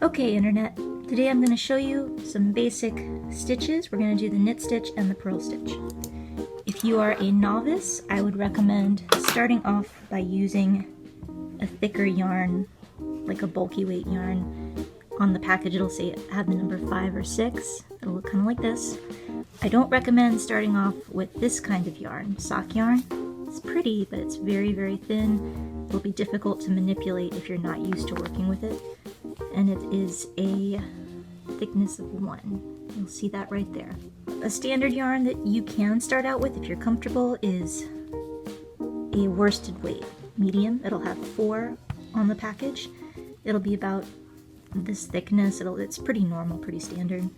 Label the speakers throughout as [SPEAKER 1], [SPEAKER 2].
[SPEAKER 1] Okay, Internet, today I'm going to show you some basic stitches. We're going to do the knit stitch and the purl stitch. If you are a novice, I would recommend starting off by using a thicker yarn, like a bulky weight yarn. On the package it'll say have the number 5 or 6. It'll look kind of like this. I don't recommend starting off with this kind of yarn, sock yarn. It's pretty, but it's very, very thin. It'll be difficult to manipulate if you're not used to working with it. And it is a thickness of 1. You'll see that right there. A standard yarn that you can start out with if you're comfortable is a worsted weight, medium. It'll have 4 on the package. It'll be about this thickness. It's pretty normal, pretty standard.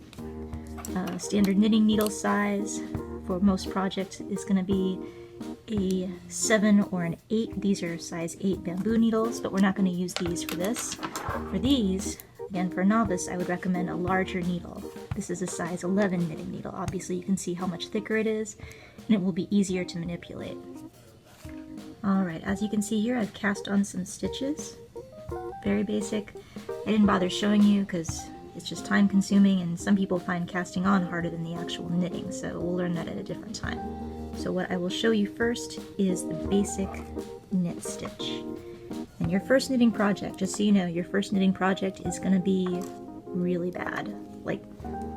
[SPEAKER 1] Standard knitting needle size for most projects is going to be a 7 or an 8. These are size 8 bamboo needles, but we're not going to use these for this. For these, again, for a novice, I would recommend a larger needle. This is a size 11 knitting needle. Obviously, you can see how much thicker it is, and it will be easier to manipulate. Alright, as you can see here, I've cast on some stitches. Very basic. I didn't bother showing you because it's just time consuming, and some people find casting on harder than the actual knitting, so we'll learn that at a different time. So what I will show you first is the basic knit stitch. And your first knitting project, just so you know, your first knitting project is going to be really bad, like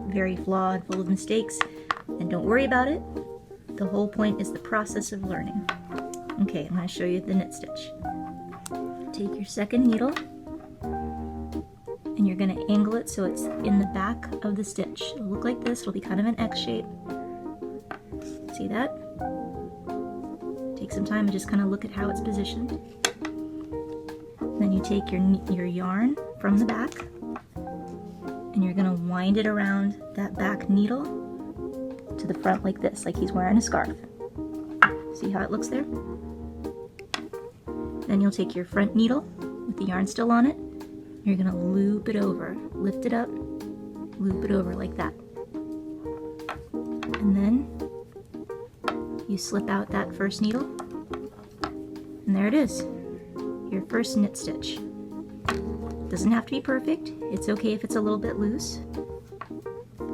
[SPEAKER 1] very flawed, full of mistakes, and don't worry about it. The whole point is the process of learning. Okay, I'm going to show you the knit stitch. Take your second needle, and you're going to angle it so it's in the back of the stitch. It'll look like this. It'll be kind of an X shape. See that? Take some time and just kind of look at how it's positioned. Then you take your yarn from the back, and you're going to wind it around that back needle to the front like this, like he's wearing a scarf. See how it looks there? Then you'll take your front needle with the yarn still on it. You're going to loop it over, lift it up, loop it over like that. And then you slip out that first needle, and there it is, your first knit stitch. Doesn't have to be perfect. It's okay if it's a little bit loose.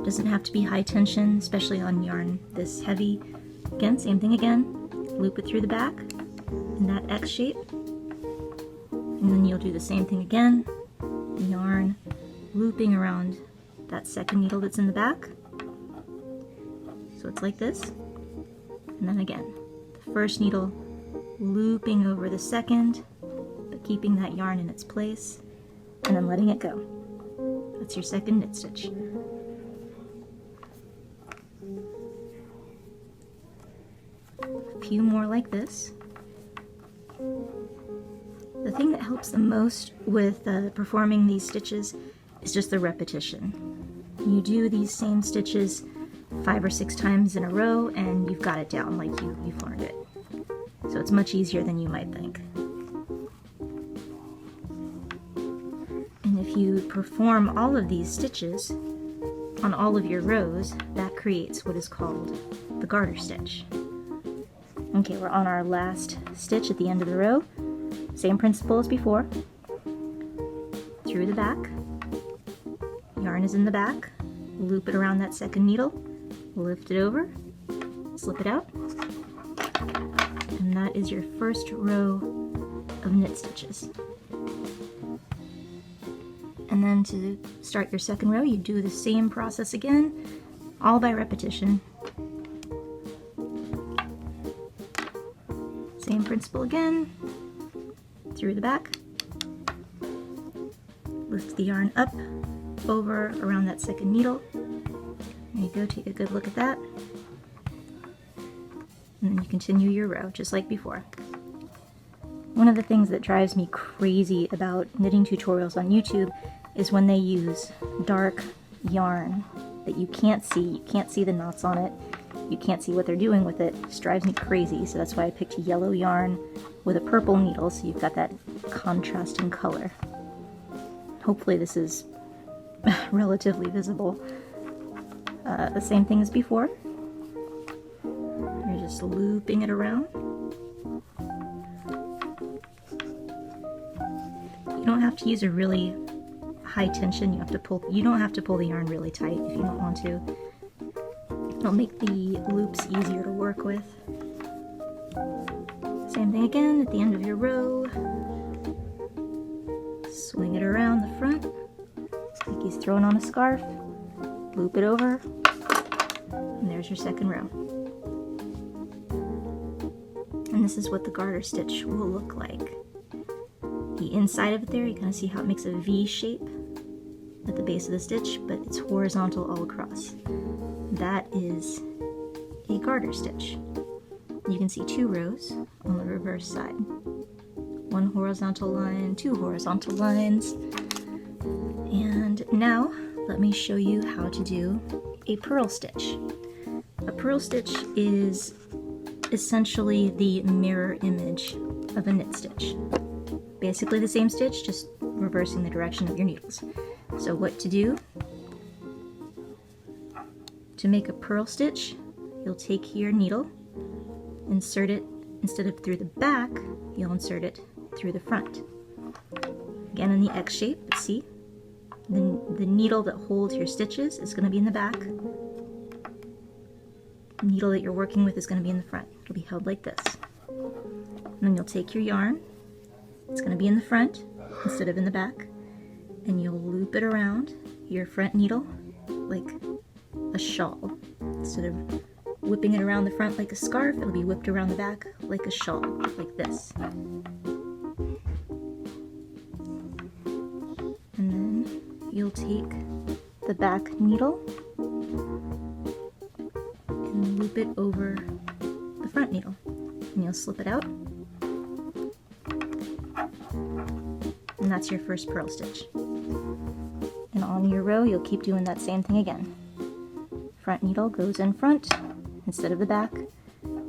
[SPEAKER 1] Doesn't have to be high tension, especially on yarn this heavy. Again, same thing again. Loop it through the back in that X shape, and then you'll do the same thing again. Yarn looping around that second needle that's in the back. So it's like this. And then again, the first needle looping over the second, but keeping that yarn in its place, and then letting it go. That's your second knit stitch. A few more like this. The thing that helps the most with performing these stitches is just the repetition. You do these same stitches 5 or 6 times in a row, and you've got it down, like you've learned it. So it's much easier than you might think. And if you perform all of these stitches on all of your rows, that creates what is called the garter stitch. Okay, we're on our last stitch at the end of the row. Same principle as before. Through the back. Yarn is in the back. Loop it around that second needle. Lift it over. Slip it out. And that is your first row of knit stitches. And then to start your second row, you do the same process again, all by repetition. Same principle again. Through the back. Lift the yarn up, over, around that second needle. There you go, take a good look at that. And then you continue your row, just like before. One of the things that drives me crazy about knitting tutorials on YouTube is when they use dark yarn that you can't see the knots on it, you can't see what they're doing with it. It just drives me crazy, so that's why I picked yellow yarn with a purple needle, so you've got that contrast in color. Hopefully this is relatively visible. The same thing as before. You're just looping it around. You don't have to use a really high tension. You don't have to pull the yarn really tight if you don't want to. It'll make the loops easier to work with. Same thing again at the end of your row. Swing it around the front, like he's throwing on a scarf. Loop it over, and there's your second row. And this is what the garter stitch will look like. The inside of it there, you kind of see how it makes a V shape at the base of the stitch, but it's horizontal all across. That is a garter stitch. You can see 2 rows on the reverse side. 1 horizontal line, 2 horizontal lines. And now let me show you how to do a purl stitch. A purl stitch is essentially the mirror image of a knit stitch. Basically the same stitch, just reversing the direction of your needles. So what to do? To make a purl stitch, you'll take your needle, insert it, instead of through the back, you'll insert it through the front. Again in the X shape, but see? The needle that holds your stitches is going to be in the back. The needle that you're working with is going to be in the front. It'll be held like this. And then you'll take your yarn. It's going to be in the front instead of in the back. And you'll loop it around your front needle like a shawl. Instead of whipping it around the front like a scarf, it'll be whipped around the back like a shawl, like this. And then you'll take the back needle and loop it over the front needle. And you'll slip it out. And that's your first purl stitch. And on your row, you'll keep doing that same thing again. Front needle goes in front instead of the back.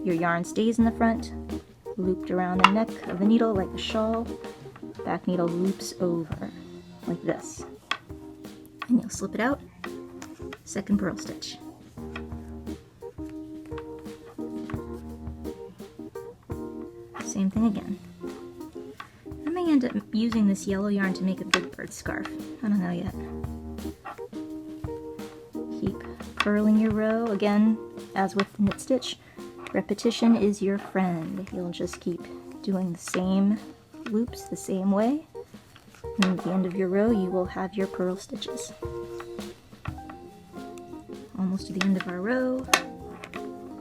[SPEAKER 1] Your yarn stays in the front, looped around the neck of the needle like a shawl. Back needle loops over like this. And you'll slip it out. Second purl stitch. Same thing again. I may end up using this yellow yarn to make a big bird scarf. I don't know yet. Keep purling your row. Again, as with the knit stitch, repetition is your friend. You'll just keep doing the same loops the same way. And at the end of your row, you will have your purl stitches. Almost to the end of our row.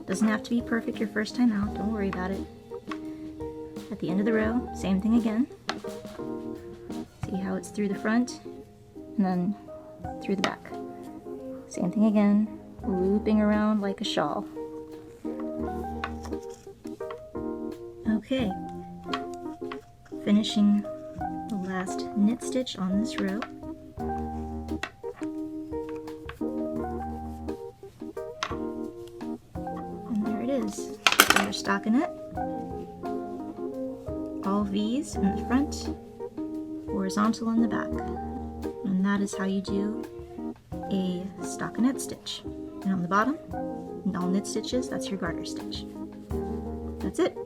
[SPEAKER 1] Doesn't have to be perfect your first time out. Don't worry about it. At the end of the row, same thing again. See how it's through the front and then through the back. Same thing again, looping around like a shawl. Okay, finishing the last knit stitch on this row. And there it is, so your stockinette. All V's in the front, horizontal in the back. And that is how you do a stockinette stitch. And on the bottom, all knit stitches, that's your garter stitch. That's it.